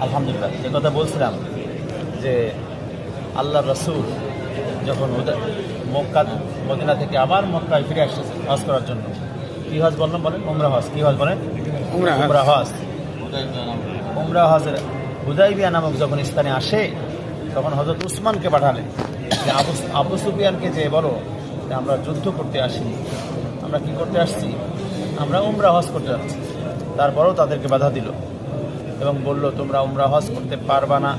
আলহামদুলিল্লাহ, যে কথা বলছিলাম যে আল্লাহ রসুল যখন মক্কা মদিনা থেকে আবার মক্কায় ফিরে আসতেছে হজ করার জন্য, কী হজ বললাম বলেন? উমরা হজ। কী হজ বলেন? উমরা হজ। উমরা হজের হুদাইবিয়া নামক যখন স্থানে আসে তখন হযরত উসমানকে পাঠালেন যে আবু সুফিয়ানকে যে বলো যে আমরা যুদ্ধ করতে আসিনি, আমরা কি করতে আসছি? আমরা উমরা হজ করতে যাচ্ছি। তারপরেও তাদেরকে বাধা দিল এবং বলল তোমরা উমরা হজ করতে পারবা না,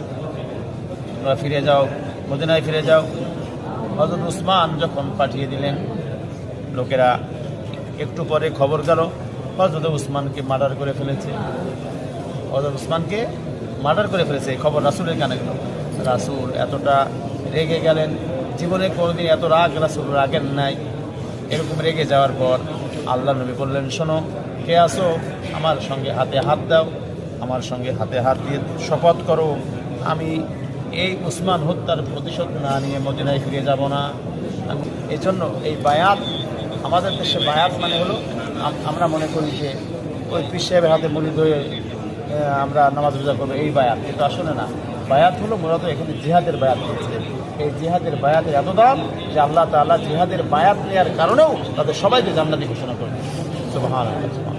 তোমরা ফিরে যাও, মদিনায় ফিরে যাও। হযরত উসমান যখন পাঠিয়ে দিলেন, লোকেরা একটু পরে খবর গেল হযরত উসমানকে মার্ডার করে ফেলেছে। হযরত উসমানকে মার্ডার করে ফেলেছে, এই খবর রাসূলের কানে গেল। রাসূল এতটা রেগে গেলেন, জীবনে কোনোদিন এত রাগ রাসূল রাগেন নাই। এরকম রেগে যাওয়ার পর আল্লাহ নবী বললেন, শোনো, কে আসো, আমার সঙ্গে হাতে হাত দাও, আমার সঙ্গে হাতে হাত দিয়ে শপথ করো আমি এই উসমান হত্যার প্রতিশোধ না নিয়ে মদিনায় ফিরে যাব না। এই জন্য এই বায়াত, আমাদের দেশে বায়াত মানে হলো আমরা মনে করি যে ওই পীর সাহেবের হাতে মুরিদ হয়ে আমরা নামাজ রোজা করবো, এই বায়াত। কিন্তু আসলে না, বায়াত হলো মূলত এখানে জিহাদের বায়াত করছে। এই জিহাদের বায়াতের এত দাম যে আল্লাহ তাআলা জিহাদের বায়াত নেওয়ার কারণেও তাদের সবাইকে জান্নাতি ঘোষণা করবে। সুবহানাল্লাহ।